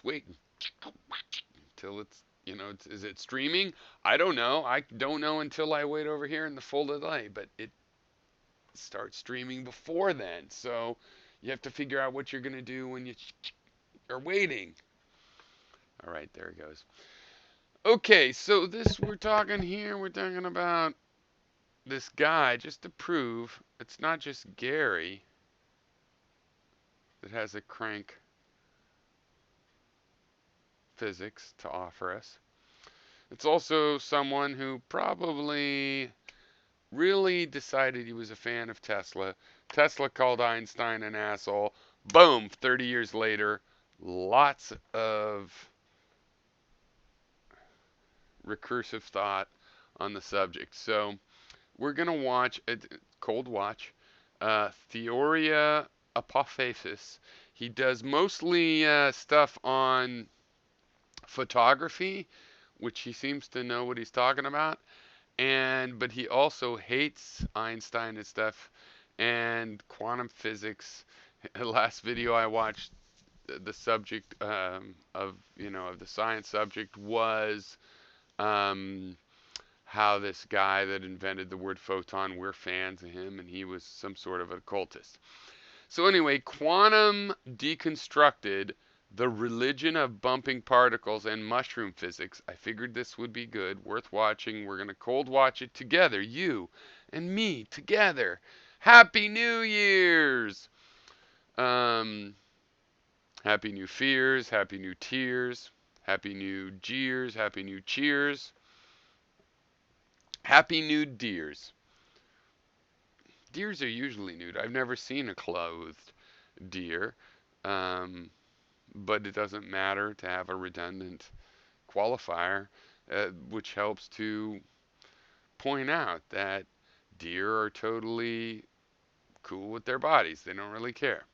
just wait until it's, is it streaming? I don't know. I don't know until I wait over here in the full delay, but it starts streaming before then. So you have to figure out what you're going to do when you are waiting. All right, there it goes. Okay, so this we're talking about this guy just to prove it's not just Gary that has a crank physics to offer us. It's also someone who probably really decided he was a fan of Tesla. Tesla called Einstein an asshole. Boom, 30 years later, lots of recursive thought on the subject. So we're going to watch a cold watch, Theoria Apophasis. He does mostly stuff on photography, which he seems to know what he's talking about. But he also hates Einstein and stuff and quantum physics. The last video I watched, the subject of the science subject was um, how this guy that invented the word photon, we're fans of him, and he was some sort of occultist. So anyway, quantum deconstructed, the religion of bumping particles and mushroom physics. I figured this would be good, worth watching. We're going to cold watch it together, you and me together. Happy New Year's! Um, Happy New Fears, Happy New Tears, Happy New Jeers, Happy New Cheers, Happy New Deers. Deers are usually nude. I've never seen a clothed deer, um, but it doesn't matter to have a redundant qualifier, which helps to point out that deer are totally cool with their bodies. They don't really care.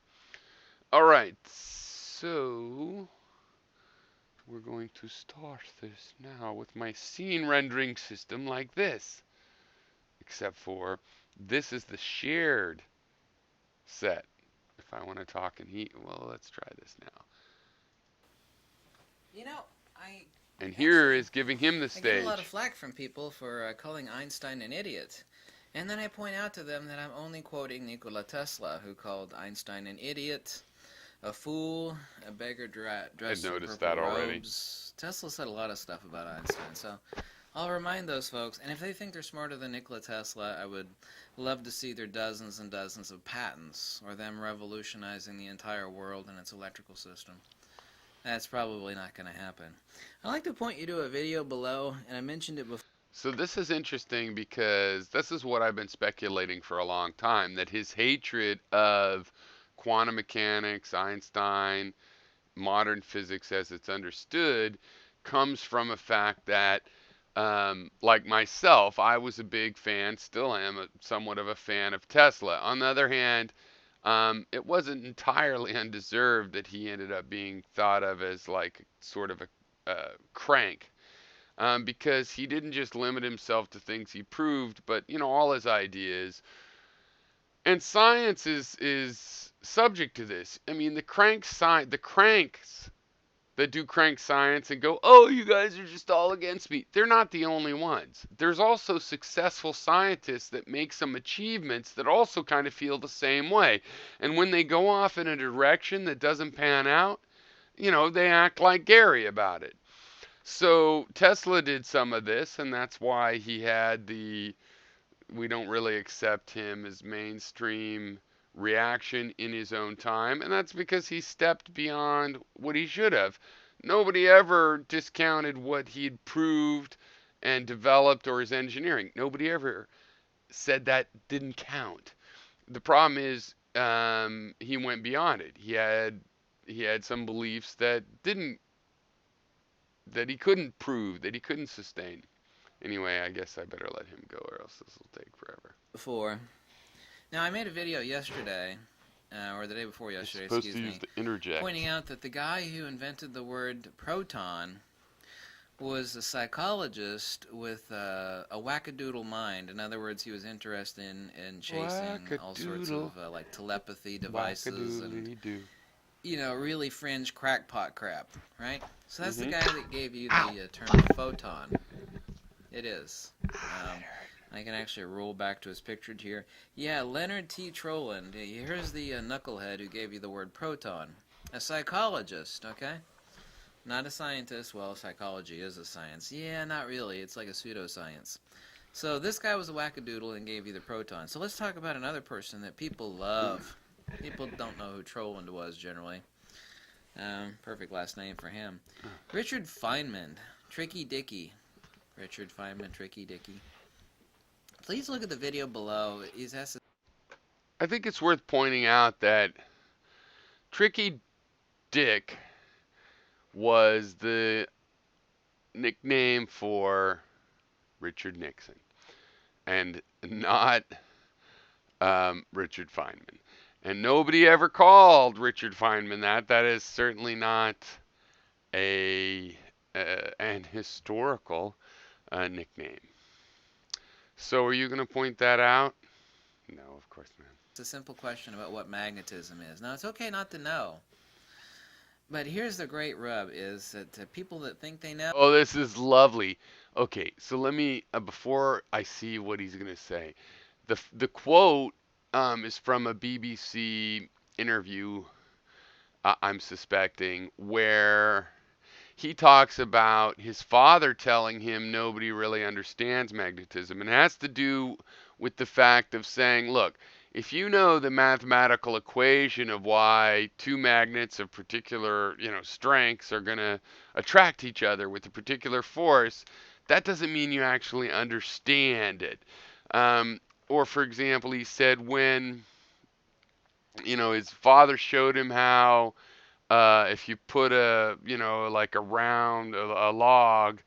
All right, so we're going to start this now with my scene rendering system like this, except for this is the shared set. If I want to talk in heat, well, let's try this now. You know, I And here actually is giving him the I get a lot of stage. flack from people for calling Einstein an idiot. And then I point out to them that I'm only quoting Nikola Tesla, who called Einstein an idiot, a fool, a beggar I'd dressed in noticed purple that already. robes. Tesla said a lot of stuff about Einstein, so I'll remind those folks. And if they think they're smarter than Nikola Tesla, I would love to see their dozens and dozens of patents, or them revolutionizing the entire world and its electrical system. That's probably not going to happen. I'd like to point you to a video below, and I mentioned it before. So this is interesting because this is what I've been speculating for a long time, that his hatred of quantum mechanics, Einstein, modern physics as it's understood, comes from a fact that, like myself, I was a big fan, still am somewhat of a fan of Tesla. On the other hand, it wasn't entirely undeserved that he ended up being thought of as like sort of a crank, because he didn't just limit himself to things he proved, but all his ideas. And science is subject to this. I mean, the cranks that do crank science and go, "Oh, you guys are just all against me." They're not the only ones. There's also successful scientists that make some achievements that also kind of feel the same way. And when they go off in a direction that doesn't pan out, they act like Gary about it. So Tesla did some of this, and that's why he had the "we don't really accept him" as mainstream reaction in his own time, and that's because he stepped beyond what he should have. Nobody ever discounted what he'd proved and developed or his engineering. Nobody ever said that didn't count. The problem is, he went beyond it. He had some beliefs that he couldn't prove, that he couldn't sustain. Anyway, I guess I better let him go, or else this will take forever. Before. Now, I made a video yesterday, or the day before You're yesterday, supposed to excuse use me, the interject. pointing out that the guy who invented the word proton was a psychologist with a wackadoodle mind. In other words, he was interested in chasing all sorts Wackadoodle, of like telepathy devices and wackadoodly do. really fringe crackpot crap, right? So that's the Mm-hmm. guy that gave you Ow. the term photon. It is. Ah, Um, there. I can actually roll back to his pictured here. Yeah, Leonard T. Troland. Here's the knucklehead who gave you the word proton. A psychologist, okay? Not a scientist. Well, psychology is a science. Yeah, not really. It's like a pseudoscience. So this guy was a wackadoodle and gave you the proton. So let's talk about another person that people love. People don't know who Troland was generally. Perfect last name for him. Richard Feynman. Tricky Dicky. Richard Feynman, Tricky Dicky. Please look at the video below. He's has I think it's worth pointing out that Tricky Dick was the nickname for Richard Nixon and not Richard Feynman. And nobody ever called Richard Feynman that. That is certainly not a an historical nickname. So are you going to point that out? No, of course not. a simple question about what magnetism is. Now, it's okay not to know. But here's the great rub is that people that think they know. Oh, this is lovely. Okay, so let me before I see what he's going to say. The quote is from a BBC interview, I'm suspecting, where he talks about his father telling him nobody really understands magnetism. And it has to do with the fact of saying, look, if you know the mathematical equation of why two magnets of particular, strengths are going to attract each other with a particular force, that doesn't mean you actually understand it. Or, for example, he said when, his father showed him how if you put like a round, a log,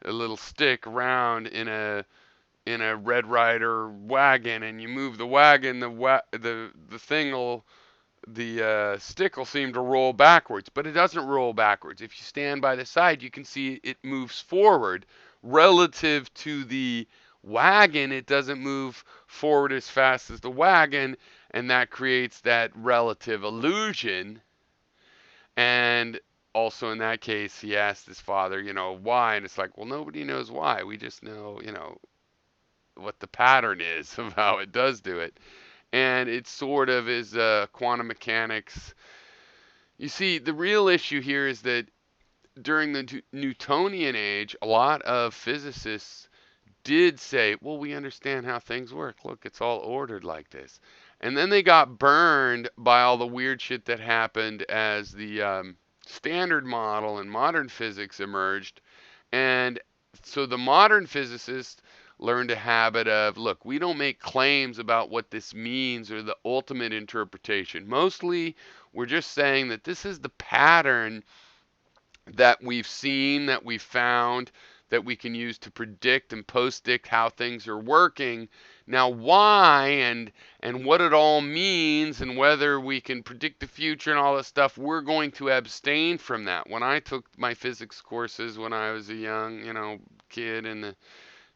a little stick round in a Red Rider wagon, and you move the wagon, the thing will the stick will seem to roll backwards, but it doesn't roll backwards. If you stand by the side, you can see it moves forward relative to the wagon. It doesn't move forward as fast as the wagon, and that creates that relative illusion. And also in that case, he asked his father, why? And it's like, well, nobody knows why. We just know, what the pattern is of how it does do it. And it sort of is quantum mechanics. You see, the real issue here is that during the Newtonian age, a lot of physicists did say, well, we understand how things work. Look, it's all ordered like this. And then they got burned by all the weird shit that happened as the standard model and modern physics emerged. And so the modern physicists learned a habit of, look, we don't make claims about what this means or the ultimate interpretation. Mostly, we're just saying that this is the pattern that we've seen, that we've found, that we can use to predict and post-dict how things are working. Now, why and what it all means and whether we can predict the future and all this stuff, we're going to abstain from that. When I took my physics courses when I was a young, kid in the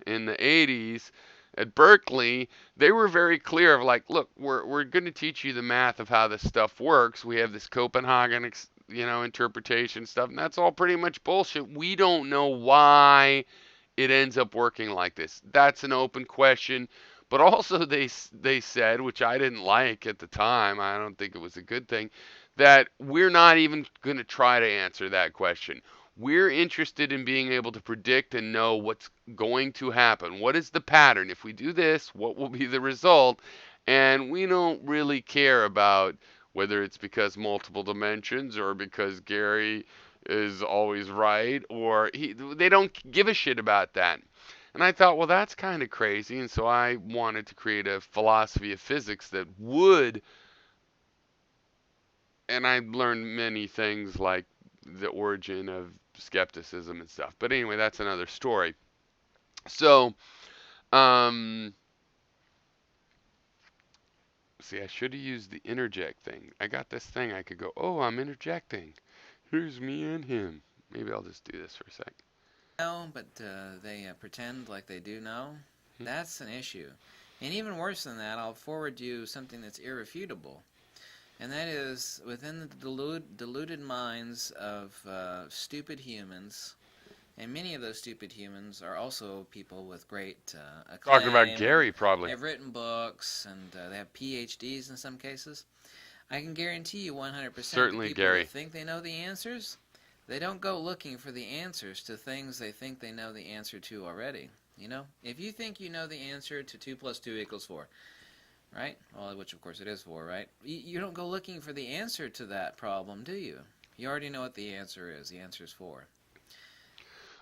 80s at Berkeley, they were very clear of like, look, we're going to teach you the math of how this stuff works. We have this Copenhagen interpretation stuff, and that's all pretty much bullshit. We don't know why it ends up working like this. That's an open question. But also they said, which I didn't like at the time, I don't think it was a good thing, that we're not even going to try to answer that question. We're interested in being able to predict and know what's going to happen. What is the pattern? If we do this, what will be the result? And we don't really care about whether it's because multiple dimensions or because Gary is always right or they don't give a shit about that. And I thought, well, that's kind of crazy. And so I wanted to create a philosophy of physics that would, and I learned many things like the origin of skepticism and stuff. But anyway, that's another story. So, um, see, I should have used the interject thing. I got this thing I could go, oh, I'm interjecting. Here's me and him. Maybe I'll just do this for a sec. Know, but they pretend like they do know. Hmm? That's an issue. And even worse than that, I'll forward you something that's irrefutable. And that is within the deluded minds of stupid humans. And many of those stupid humans are also people with great Talking about acclaim, and Gary, probably. they've written books, and they have PhDs in some cases. I can guarantee you 100% the Certainly people that Gary. think they know the answers, they don't go looking for the answers to things they think they know the answer to already. You know, if you think you know the answer to 2 plus 2 equals 4, right? Well, which of course it is 4, right? You don't go looking for the answer to that problem, do you? You already know what the answer is. The answer is 4.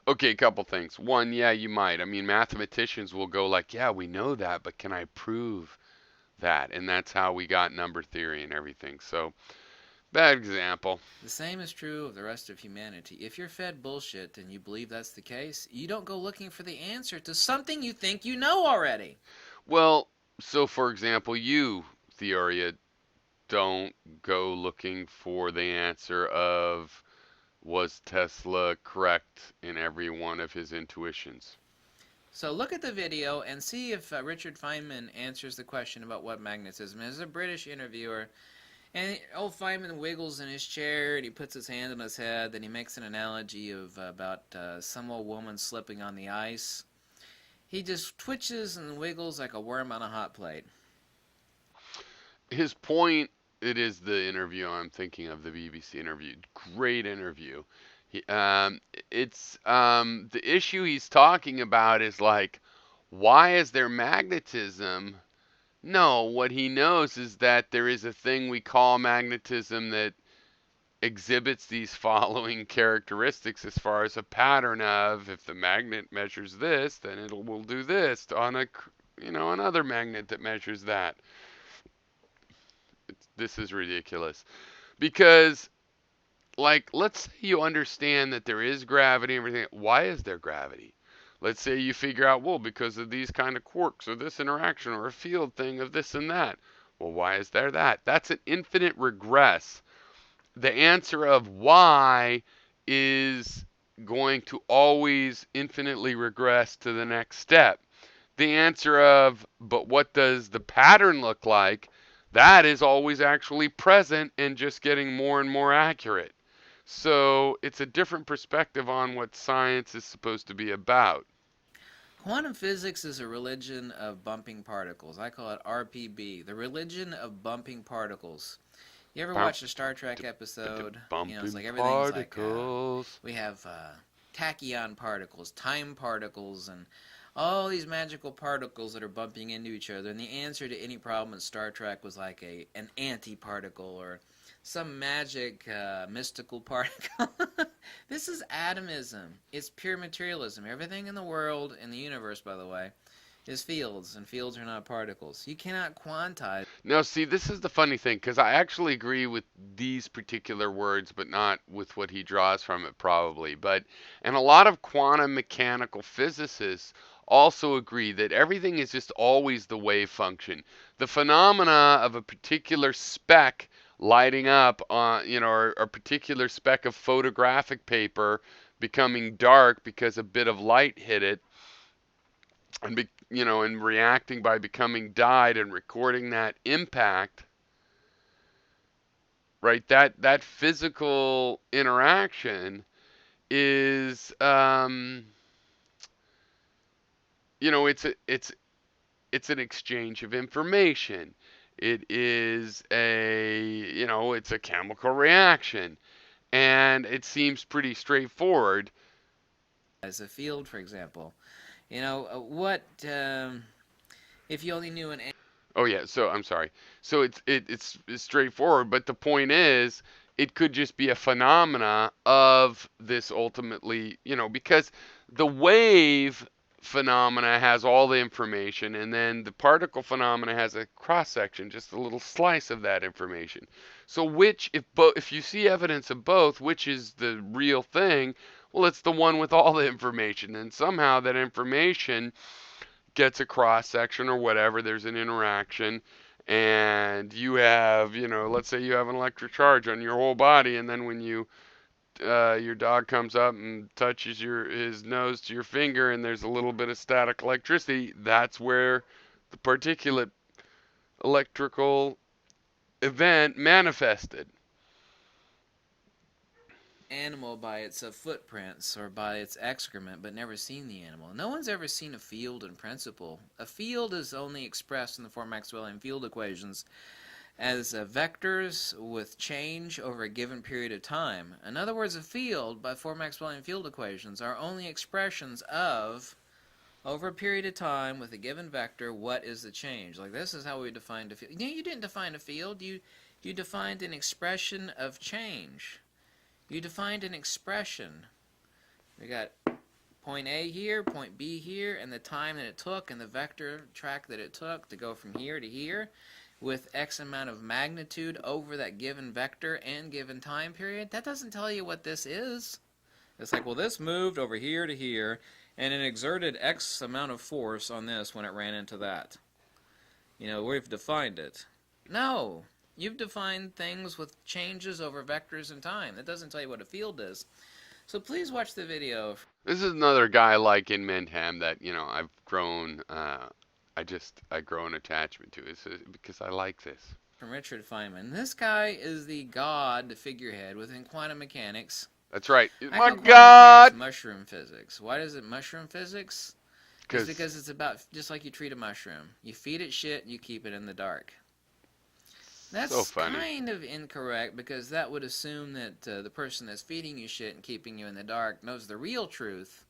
Okay, a couple things. One, yeah, you might. I mean, mathematicians will go like, yeah, we know that, but can I prove that? And that's how we got number theory and everything. So, bad example. The same is true of the rest of humanity. If you're fed bullshit and you believe that's the case, you don't go looking for the answer to something you think you know already. Well, so for example, you, Theoria, don't go looking for the answer of was Tesla correct in every one of his intuitions? So look at the video and see if Richard Feynman answers the question about what magnetism is. A British interviewer, and old Feynman wiggles in his chair and he puts his hand on his head. Then he makes an analogy of about some old woman slipping on the ice. He just twitches and wiggles like a worm on a hot plate. His point, it is the interview I'm thinking of, the BBC interview. Great interview. He, it's the issue he's talking about is like, why is there magnetism? No, what he knows is that there is a thing we call magnetism that exhibits these following characteristics as far as a pattern of if the magnet measures this, then it will do this on a another magnet that measures that. This is ridiculous because like let's say you understand that there is gravity and everything. Why is there gravity? Let's say you figure out, well, because of these kind of quarks or this interaction or a field thing of this and that. Well, why is there that? That's an infinite regress. The answer of why is going to always infinitely regress to the next step. The answer of, but what does the pattern look like? That is always actually present and just getting more and more accurate. So it's a different perspective on what science is supposed to be about. Quantum physics is a religion of bumping particles. I call it RPB, the religion of bumping particles. You ever Bump, watch a Star Trek the episode? You know, it's bumping like everything's like particles. we have tachyon particles, time particles, and all these magical particles that are bumping into each other. And the answer to any problem in Star Trek was like an anti-particle or some magic mystical particle. This is atomism. It's pure materialism. Everything in the world, in the universe, by the way, is fields, and fields are not particles. You cannot quantize. Now, see, this is the funny thing because I actually agree with these particular words, but not with what he draws from it, probably. And a lot of quantum mechanical physicists also agree that everything is just always the wave function. The phenomena of a particular speck lighting up on, or a particular speck of photographic paper becoming dark because a bit of light hit it and and reacting by becoming dyed and recording that impact, right? That physical interaction is it's an exchange of information. It is it's a chemical reaction, and it seems pretty straightforward. As a field, for example. You know, what if you only knew an Oh yeah, so I'm sorry. So it's straightforward, but the point is it could just be a phenomena of this ultimately, because the wave phenomena has all the information and then the particle phenomena has a cross section, just a little slice of that information. So which if you see evidence of both, which is the real thing? Well, it's the one with all the information, and somehow that information gets a cross section or whatever, there's an interaction, and you have, let's say you have an electric charge on your whole body, and then when your dog comes up and touches his nose to your finger, and there's a little bit of static electricity, that's where the particulate electrical event manifested. Animal by its footprints or by its excrement, but never seen the animal. No one's ever seen a field in principle. A field is only expressed in the four Maxwellian field equations as vectors with change over a given period of time. In other words, a field by four Maxwellian field equations are only expressions of, over a period of time with a given vector, what is the change. Like this is how we defined a field. You didn't define a field. You defined an expression of change. You defined an expression. We got point A here, point B here, and the time that it took, and the vector track that it took to go from here to here, with X amount of magnitude over that given vector and given time period. That doesn't tell you what this is. It's like, well, this moved over here to here, and it exerted X amount of force on this when it ran into that. We've defined it. No. You've defined things with changes over vectors in time. That doesn't tell you what a field is. So please watch the video. This is another guy like in Mendham that I've grown. I grow an attachment to it because I like this. From Richard Feynman. This guy is the god figurehead within quantum mechanics. That's right. I My call God! Mushroom physics. Why is it mushroom physics? It's because it's about just like you treat a mushroom. You feed it shit, you keep it in the dark. That's so funny. Kind of incorrect because that would assume that the person that's feeding you shit and keeping you in the dark knows the real truth.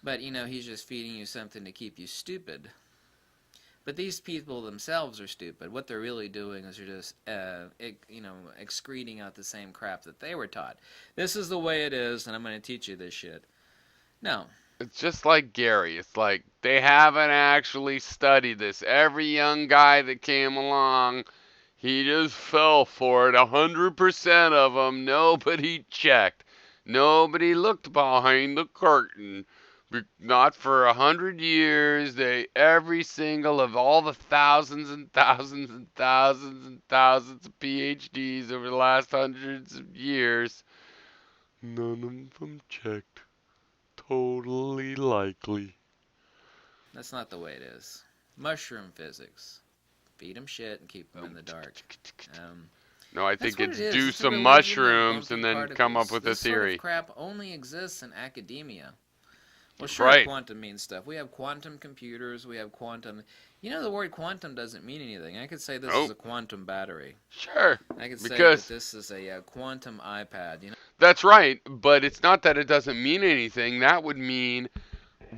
But, he's just feeding you something to keep you stupid. But these people themselves are stupid. What they're really doing is they're just, excreting out the same crap that they were taught. This is the way it is, and I'm going to teach you this shit. No. It's just like Gary. It's like they haven't actually studied this. Every young guy that came along, he just fell for it. 100% of them. Nobody checked. Nobody looked behind the curtain. Not for 100 years. Every single of all the thousands and thousands and thousands and thousands of PhDs over the last hundreds of years, none of them checked. Totally likely. That's not the way it is. Mushroom physics. Feed them shit and keep them in the dark. No, I think it's do It's some mushrooms and then come up with a theory. This sort of crap only exists in academia. Well, That's sure, right. Quantum means stuff. We have quantum computers. We have quantum. The word quantum doesn't mean anything. I could say this is a quantum battery. Sure. I could say that this is a quantum iPad. That's right, but it's not that it doesn't mean anything. That would mean,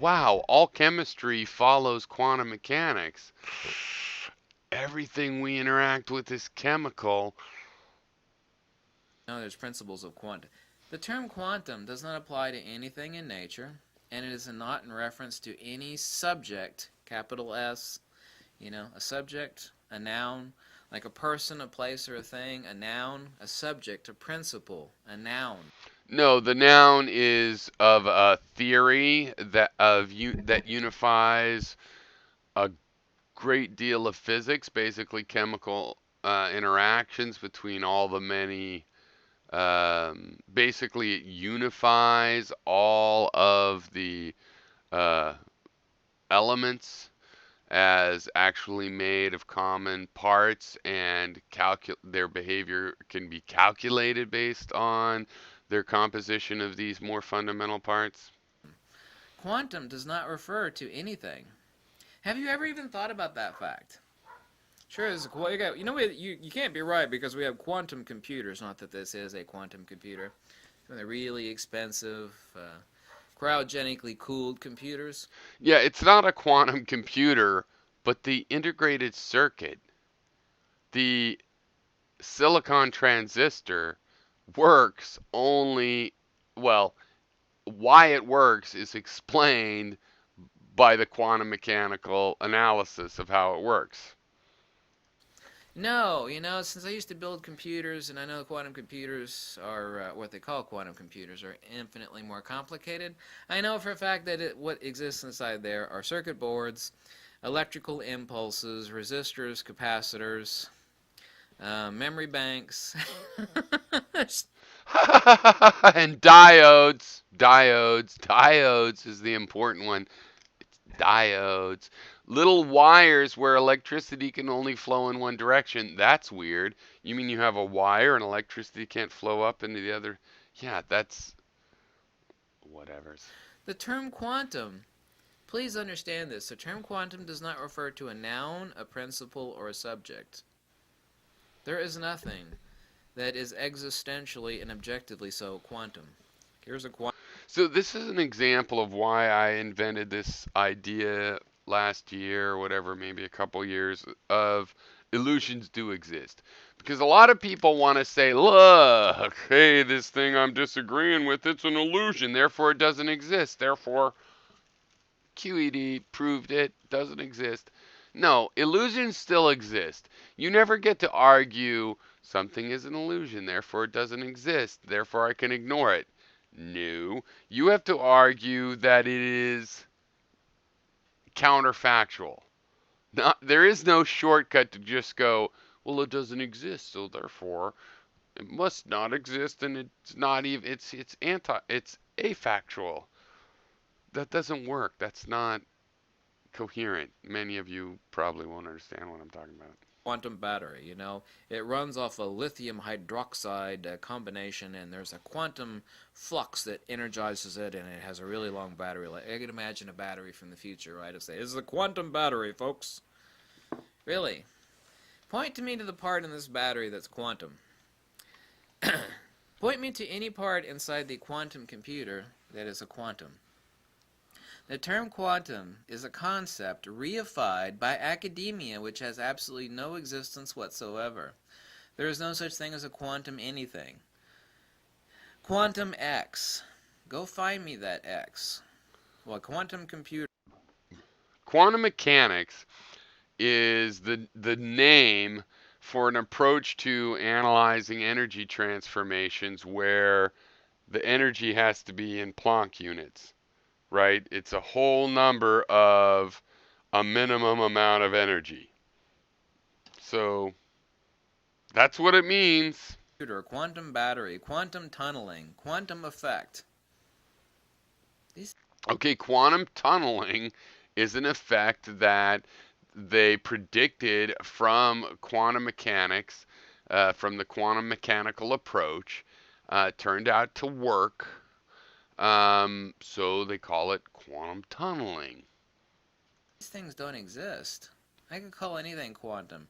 wow, all chemistry follows quantum mechanics. Everything we interact with is chemical. No, there's principles of quantum. The term quantum does not apply to anything in nature, and it is not in reference to any subject, capital S, a subject, a noun, like a person, a place, or a thing, a noun, a subject, a principle, a noun. No, the noun is of a theory that unifies a great deal of physics, basically chemical interactions between all the many. Basically, it unifies all of the elements as actually made of common parts, and their behavior can be calculated based on their composition of these more fundamental parts. Quantum does not refer to anything. Have you ever even thought about that fact? Sure, you can't be right because we have quantum computers. Not that this is a quantum computer. They're really expensive, cryogenically cooled computers. Yeah, it's not a quantum computer, but the integrated circuit, the silicon transistor, works only, well, why it works is explained by the quantum mechanical analysis of how it works. No, since I used to build computers, and I know quantum computers are what they call quantum computers are infinitely more complicated. I know for a fact that what exists inside there are circuit boards, electrical impulses, resistors, capacitors, memory banks, and diodes. Diodes is the important one. It's diodes. Little wires where electricity can only flow in one direction. That's weird. You mean you have a wire and electricity can't flow up into the other? Yeah, that's whatever's. The term quantum, please understand this. The term quantum does not refer to a noun, a principle, or a subject. There is nothing that is existentially and objectively so quantum. Here's a quantum. So this is an example of why I invented this idea last year or whatever, maybe a couple years, of illusions do exist. Because a lot of people want to say, look, hey, this thing I'm disagreeing with, it's an illusion, therefore it doesn't exist. Therefore, QED proved it doesn't exist. No, illusions still exist. You never get to argue something is an illusion, therefore it doesn't exist, therefore I can ignore it. No, you have to argue that it is counterfactual. Not, there is no shortcut to just go, well, it doesn't exist, so therefore it must not exist, and it's not even it's afactual. That doesn't work. That's not coherent. Many of you probably won't understand what I'm talking about. Quantum battery, you know, it runs off a lithium hydroxide combination, and there's a quantum flux that energizes it, and it has a really long battery life. I could imagine a battery from the future, right? It's a quantum battery, folks. Really? Point to me to the part in this battery that's quantum. Point me to any part inside the quantum computer that is a quantum. The term quantum is a concept reified by academia which has absolutely no existence whatsoever. There is no such thing as a quantum anything. Quantum X. Go find me that X. Well, quantum computer. Quantum mechanics is the name for an approach to analyzing energy transformations where the energy has to be in Planck units, right? It's a whole number of a minimum amount of energy. So that's what it means. Quantum battery, quantum tunneling, quantum effect. Okay, quantum tunneling is an effect that they predicted from quantum mechanics, from the quantum mechanical approach, turned out to work. So they call it quantum tunneling. These things don't exist. I could call anything quantum.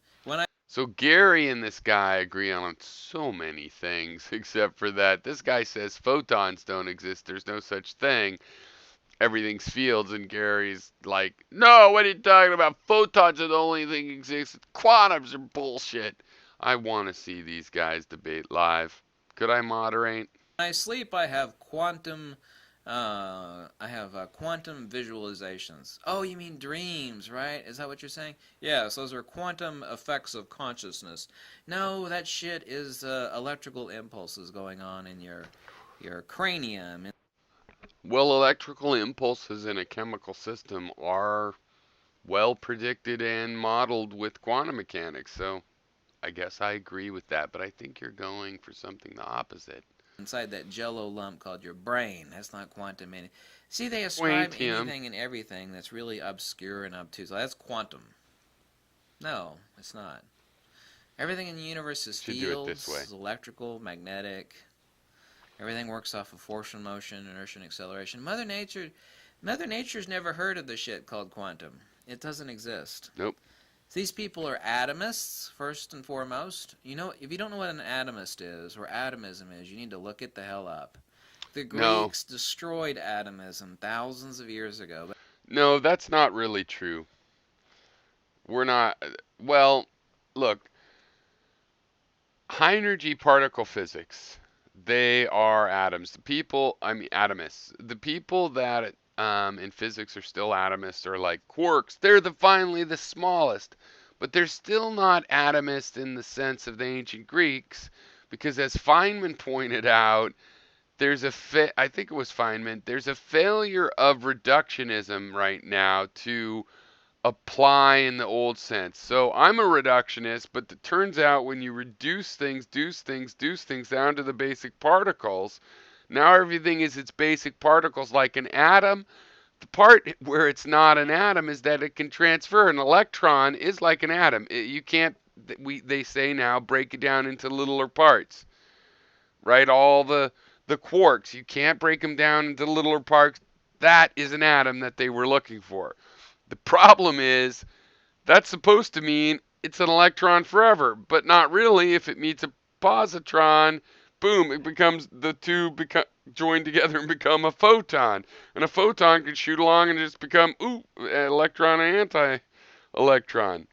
So Gary and this guy agree on so many things, except for that this guy says photons don't exist. There's no such thing. Everything's fields, and Gary's like, no, what are you talking about? Photons are the only thing that exists. Quantums are bullshit. I want to see these guys debate live. Could I moderate? When I sleep, I have quantum quantum visualizations. Oh, you mean dreams, right? Is that what you're saying? Yes, those are quantum effects of consciousness. No, that shit is electrical impulses going on in your cranium. Well, electrical impulses in a chemical system are well predicted and modeled with quantum mechanics, so I guess I agree with that, but I think you're going for something the opposite. Inside that jello lump called your brain. That's not quantum. See, they ascribe Quantium. anything and everything that's really obscure and obtuse. That's quantum. No, it's not. Everything in the universe is Should do it this fields, way. electrical, magnetic. Everything works off of force and motion, inertia and acceleration. Mother Nature's never heard of the shit called quantum. It doesn't exist. Nope. These people are atomists, first and foremost. You know, if you don't know what an atomist is, or atomism is, you need to look it the hell up. The Greeks destroyed atomism thousands of years ago. No, that's not really true. We're not. Well, look, high energy particle physics, they are atoms. Atomists. The people that in physics are still atomists are like quarks. They're finally the smallest, but they're still not atomists in the sense of the ancient Greeks, because as Feynman pointed out, I think it was Feynman, there's a failure of reductionism right now to apply in the old sense. So I'm a reductionist, but it turns out when you reduce things down to the basic particles, now everything is its basic particles like an atom, The part where it's not an atom is that it can transfer. An electron is like an atom. You can't, they say now, break it down into littler parts, right? All the quarks, you can't break them down into littler parts. That is an atom that they were looking for. The problem is that's supposed to mean it's an electron forever, but not really. If it meets a positron, boom, it becomes, the two become joined together and become a photon. And a photon can shoot along and just become, an electron and anti-electron,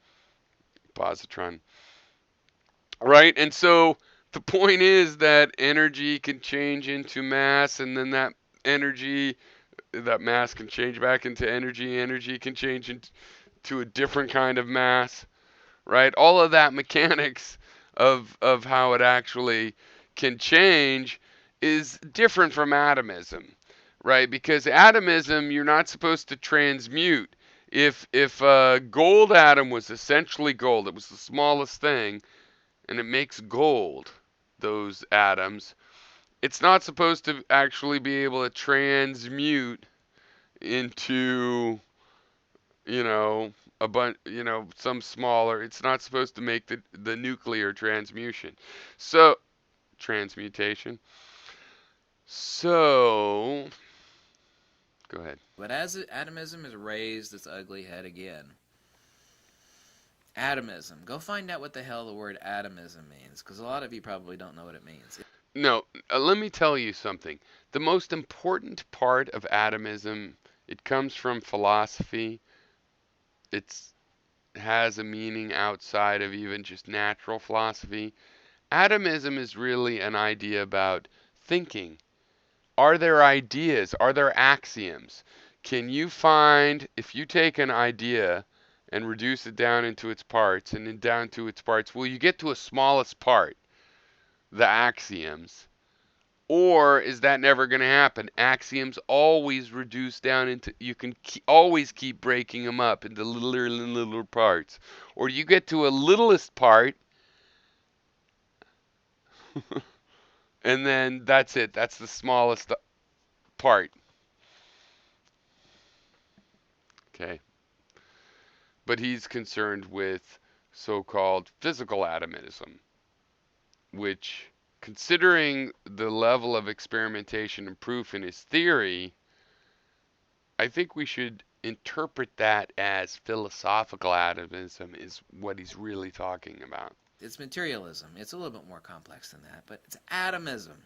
positron. Right? And so the point is that energy can change into mass, and then energy, that mass can change back into energy. Energy can change into a different kind of mass, right? All of that mechanics of how it actually can change is different from atomism, right? Because atomism, you're not supposed to transmute. If a gold atom was essentially gold, it was the smallest thing, and it makes gold, those atoms, it's not supposed to actually be able to transmute into, you know, some smaller. It's not supposed to make the nuclear transmutation. So, transmutation. So, go ahead. But as atomism has raised its ugly head again, atomism. Go find out what the hell the word atomism means, because a lot of you probably don't know what it means. No, let me tell you something. The most important part of atomism, it comes from philosophy. It has a meaning outside of even just natural philosophy. Atomism is really an idea about thinking. Are there ideas? Are there axioms? Can you find, if you take an idea and reduce it down into its parts, and then down to its parts, will you get to a smallest part, the axioms? Or is that never going to happen? Axioms always reduce down into, you can always keep breaking them up into littler and littler parts. Or you get to a littlest part, and then that's it. That's the smallest part. Okay. But he's concerned with so-called physical atomism, which, considering the level of experimentation and proof in his theory, I think we should interpret that as philosophical atomism is what he's really talking about. It's materialism. It's a little bit more complex than that, but it's atomism.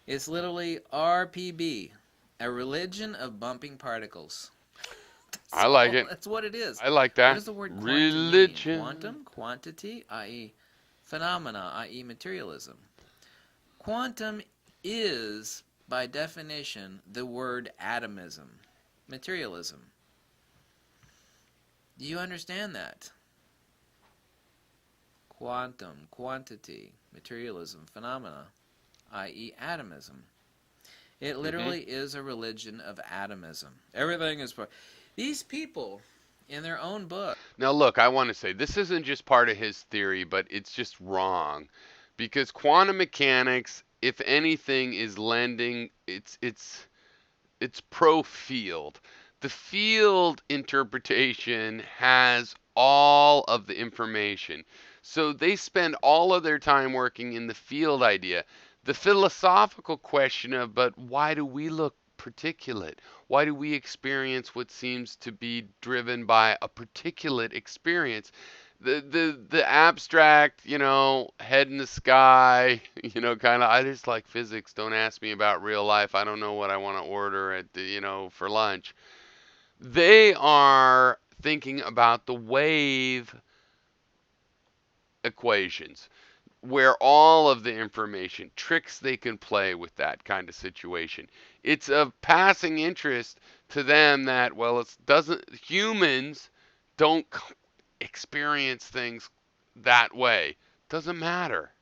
It's literally RPB, a religion of bumping particles. I like it. That's what it is. I like that. What does the word quantum religion mean? Quantum, quantity, i.e. phenomena, i.e. materialism. Quantum is, by definition, the word atomism, materialism. Do you understand that? Quantum, quantity, materialism, phenomena, i.e. atomism. It literally is a religion of atomism. Everything is part. These people, in their own book. Now look, I want to say this isn't just part of his theory, but it's just wrong. Because quantum mechanics, if anything, is lending, it's pro field. The field interpretation has all of the information. So they spend all of their time working in the field idea. The philosophical question of, but why do we look particulate? Why do we experience what seems to be driven by a particulate experience? The abstract, head in the sky, kind of, I just like physics. Don't ask me about real life. I don't know what I want to order for lunch. They are thinking about the wave equations, where all of the information, tricks they can play with that kind of situation. It's of passing interest to them that, well, humans don't experience things that way. Doesn't matter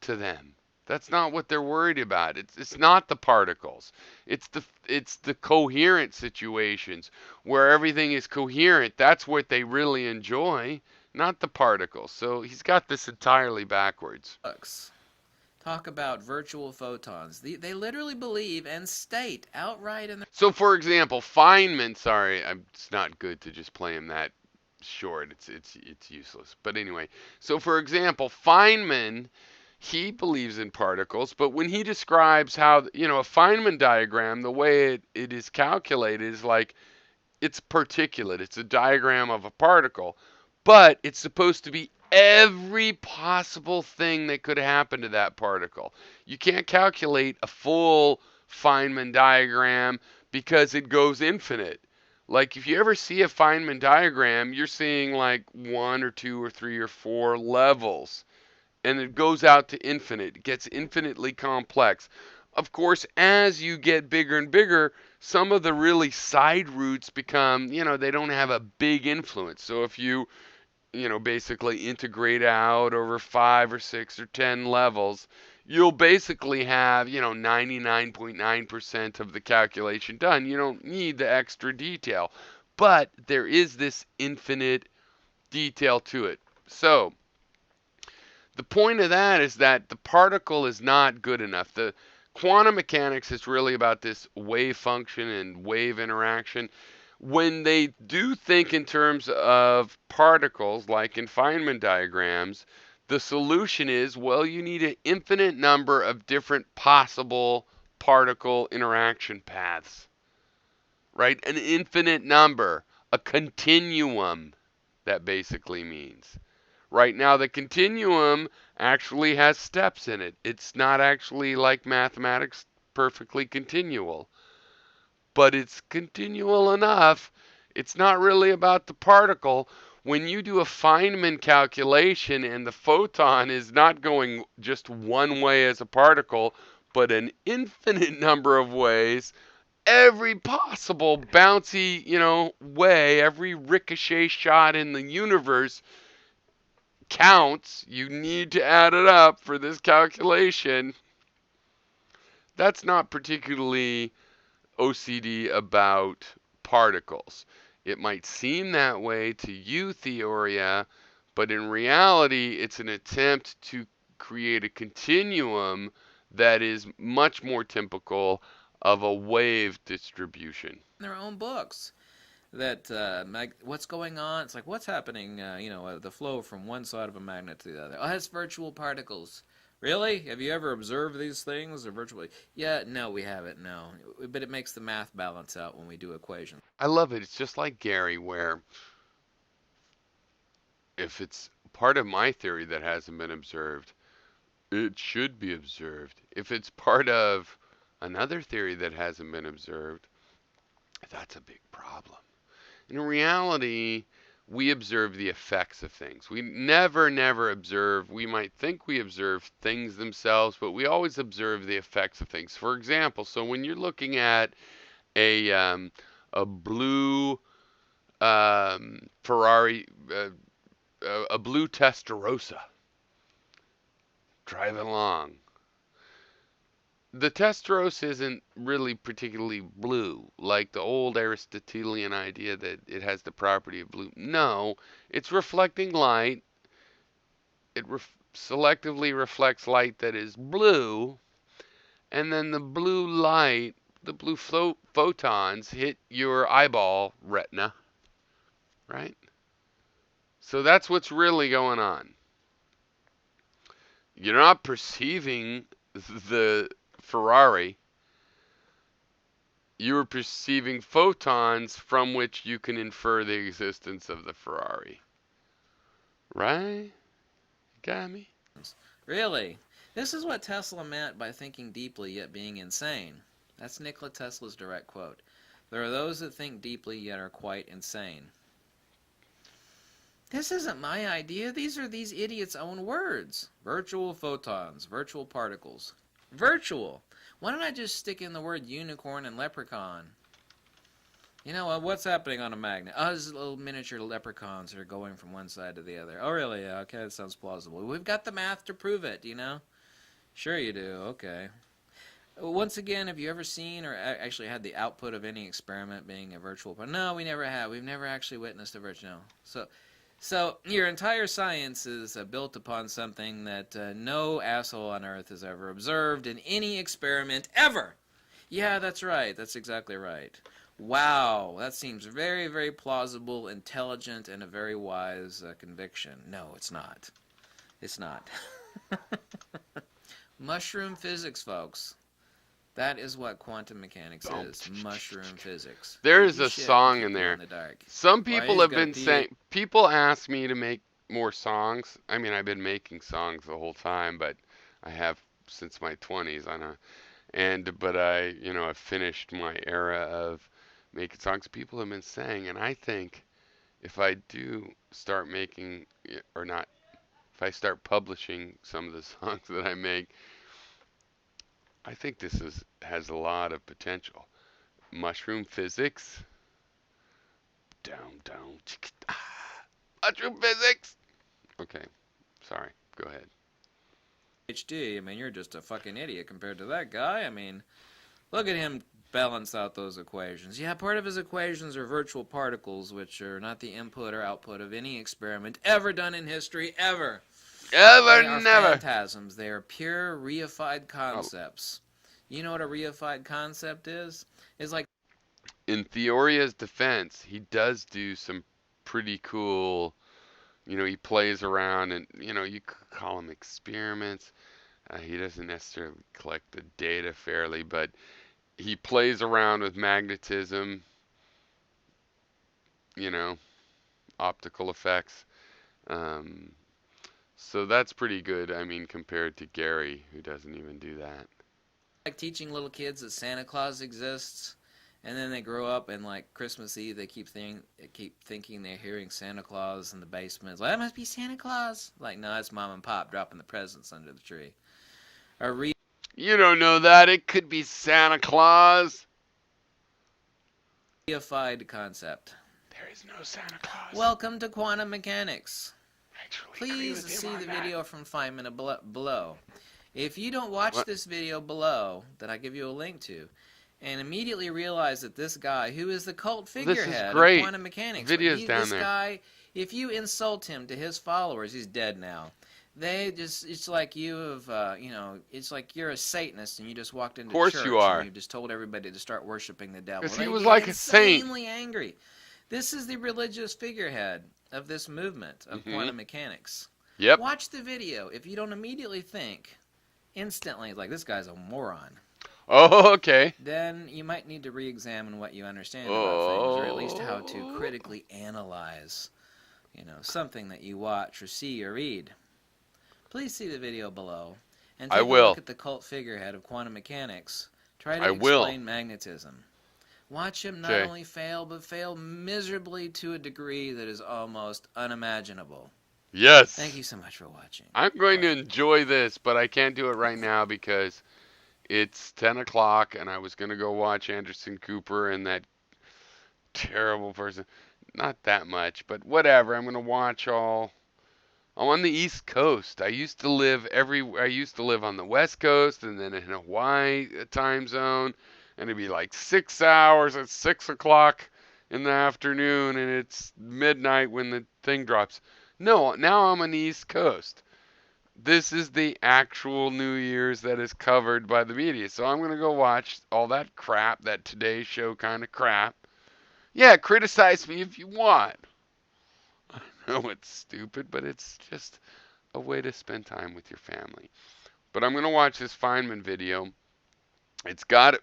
to them. That's not what they're worried about. It's not the particles. It's the coherent situations where everything is coherent. That's what they really enjoy, not the particles. So he's got this entirely backwards. talk about virtual photons. They literally believe and state outright in their... So, for example, Feynman. Sorry, it's not good to just play him that short. It's useless. But anyway, so for example, Feynman, he believes in particles, but when he describes how, a Feynman diagram, the way it is calculated is like it's particulate. It's a diagram of a particle, but it's supposed to be every possible thing that could happen to that particle. You can't calculate a full Feynman diagram because it goes infinite. Like if you ever see a Feynman diagram, you're seeing like one or two or three or four levels, and it goes out to infinite. It gets infinitely complex. Of course, as you get bigger and bigger, some of the really side roots become, they don't have a big influence. So if you, basically integrate out over 5 or 6 or 10 levels, you'll basically have, 99.9% of the calculation done. You don't need the extra detail. But there is this infinite detail to it. So, the point of that is that the particle is not good enough. The quantum mechanics is really about this wave function and wave interaction. When they do think in terms of particles, like in Feynman diagrams, the solution is, well, you need an infinite number of different possible particle interaction paths, right? An infinite number, a continuum, that basically means. Right now, the continuum actually has steps in it. It's not actually like mathematics perfectly continual, but it's continual enough. It's not really about the particle. When you do a Feynman calculation and the photon is not going just one way as a particle, but an infinite number of ways, every possible bouncy, way, every ricochet shot in the universe counts. You need to add it up for this calculation. That's not particularly OCD about particles. It might seem that way to you, Theoria, but in reality, it's an attempt to create a continuum that is much more typical of a wave distribution. their own books. That what's going on? It's like what's happening? The flow from one side of a magnet to the other. Oh, it's virtual particles. Really? Have you ever observed these things or virtually? Yeah, no, we haven't. No, but it makes the math balance out when we do equations. I love it. It's just like Gary, where if it's part of my theory that hasn't been observed, it should be observed. If it's part of another theory that hasn't been observed, that's a big problem. In reality, we observe the effects of things. We never observe, we might think we observe things themselves, but we always observe the effects of things. For example, so when you're looking at a blue Ferrari, a blue Testarossa driving along, the Testarossa isn't really particularly blue, like the old Aristotelian idea that it has the property of blue. No, it's reflecting light. It selectively reflects light that is blue, and then the blue light, the blue photons hit your eyeball retina, right? So that's what's really going on. You're not perceiving the Ferrari, you are perceiving photons from which you can infer the existence of the Ferrari. Right? Got me? Really? This is what Tesla meant by thinking deeply yet being insane. That's Nikola Tesla's direct quote. There are those that think deeply yet are quite insane. This isn't my idea. These are these idiots' own words. Virtual photons, virtual particles. Virtual. Why don't I just stick in the word unicorn and leprechaun? What's happening on a magnet? Oh, these little miniature leprechauns that are going from one side to the other. Oh, really? Yeah, okay, that sounds plausible. We've got the math to prove it, Sure you do, okay. Once again, have you ever seen or actually had the output of any experiment being a virtual? No, we never have. We've never actually witnessed a virtual. No. So your entire science is built upon something that no asshole on Earth has ever observed in any experiment ever. Yeah, that's right. That's exactly right. Wow, that seems very, very plausible, intelligent, and a very wise conviction. No, it's not. It's not. Mushroom physics, folks. That is what quantum mechanics is. Mushroom physics. There is Creepy a shit song if in you're there. in the dark. Some Why, people he's have got a been saying, people ask me to make more songs. I mean, I've been making songs the whole time, but I have since my 20s. I know. But I've finished my era of making songs. People have been saying, and I think if I do start making, or not, if I start publishing some of the songs that I make, I think this is has a lot of potential. Mushroom physics, down, down, mushroom physics. Okay, sorry. Go ahead. PhD. I mean, you're just a fucking idiot compared to that guy. I mean, look at him balance out those equations. Yeah, part of his equations are virtual particles, which are not the input or output of any experiment ever done in history, ever. Ever, They are never. phantasms. They are pure reified Oh, concepts. You know what a reified concept is? It's like in Theoria's defense, he does do some pretty cool. He plays around, and you could call them experiments. He doesn't necessarily collect the data fairly, but he plays around with magnetism, you know, optical effects. Um, so that's pretty good. I mean, compared to Gary, who doesn't even do that. teaching little kids that Santa Claus exists, and then they grow up and like Christmas Eve, they keep thinking they're hearing Santa Claus in the basement. It's like, that must be Santa Claus. Like, no, it's Mom and Pop dropping the presents under the tree. A You don't know that. It could be Santa Claus. reified concept. There is no Santa Claus. Welcome to quantum mechanics. Actually, agree Please with him see on the that. video from Feynman below. If you don't watch What? this video below, that I give you a link to, and immediately realize that this guy, who is the cult This is figurehead of great. quantum mechanics, Video's down this there. guy, if you insult him to his followers, he's dead now. It's like it's like you're a Satanist and you just walked into Of course church you are. and you just told everybody to start worshiping the devil. Because They he was get like a saint. insanely angry. This is the religious figurehead of this movement of quantum mechanics. Yep. Watch the video. If you don't immediately think instantly, like, this guy's a moron, Oh, okay. then you might need to re-examine what you understand about things, or at least how to critically analyze, something that you watch or see or read. Please see the video below and I take a will. look at the cult figurehead of quantum mechanics. Try to I will. explain magnetism. Watch him not Okay. only fail, but fail miserably to a degree that is almost unimaginable. Yes. Thank you so much for watching. I'm going to enjoy this, but I can't do it right now because it's 10 o'clock and I was going to go watch Anderson Cooper and that terrible person. Not that much, but whatever. I'm going to watch all. I'm on the East Coast. I used to live on the West Coast and then in Hawaii time zone, and it'd be like 6 hours at 6 o'clock in the afternoon, and it's midnight when the thing drops. No, now I'm on the East Coast. This is the actual New Year's that is covered by the media. So I'm going to go watch all that crap, that Today Show kind of crap. Yeah, criticize me if you want. I know it's stupid, but it's just a way to spend time with your family. But I'm going to watch this Feynman video. It's got it.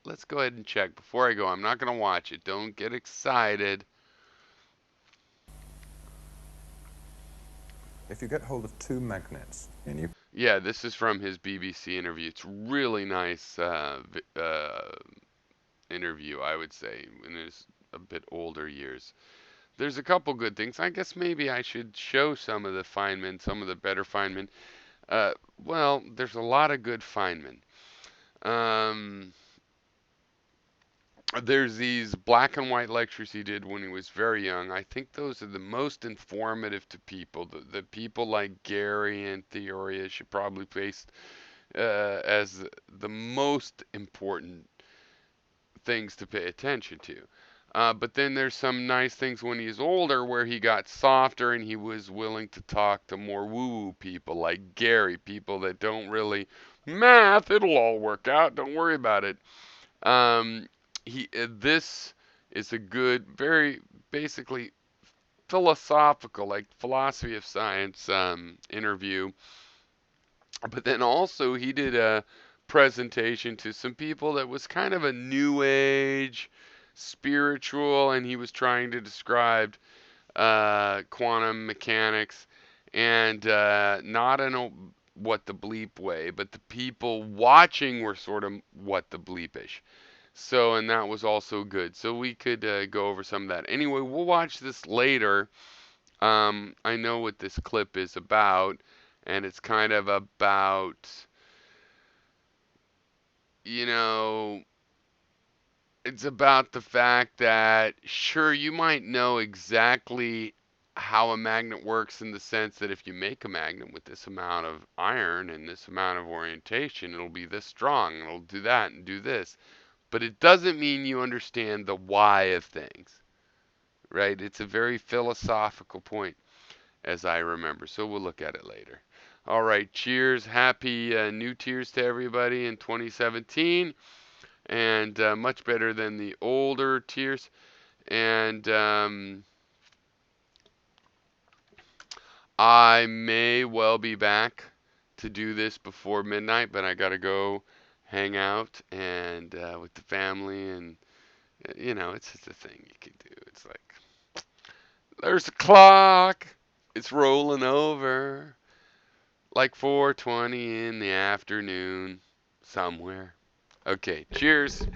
Let's go ahead and check before I go. I'm not going to watch it. Don't get excited. If you get hold of two magnets and you Yeah, this is from his BBC interview. It's really nice interview, I would say, in his a bit older years. There's a couple good things. I guess maybe I should show some of the Feynman, some of the better Feynman. Well, there's a lot of good Feynman. Um, there's these black and white lectures he did when he was very young. I think those are the most informative to people. The people like Gary and Theoria should probably face as the most important things to pay attention to. But then there's some nice things when he's older where he got softer and he was willing to talk to more woo-woo people like Gary, people that don't really math, it'll all work out, don't worry about it. Um, this is a good, very basically philosophical, like philosophy of science interview. But then also he did a presentation to some people that was kind of a new age spiritual, and he was trying to describe quantum mechanics, and not in a what the bleep way, but the people watching were sort of what the bleepish. So, and that was also good. So we could go over some of that. Anyway, we'll watch this later. I know what this clip is about, and it's kind of about, you know, it's about the fact that, sure, you might know exactly how a magnet works in the sense that if you make a magnet with this amount of iron and this amount of orientation, it'll be this strong, it'll do that and do this. But it doesn't mean you understand the why of things, right? It's a very philosophical point, as I remember. So we'll look at it later. All right, cheers. Happy New Tears to everybody in 2017. And much better than the older tears. And I may well be back to do this before midnight, but I got to go hang out and with the family. And, it's just a thing you can do. It's like, there's the clock. It's rolling over. Like 4:20 in the afternoon somewhere. Okay, cheers.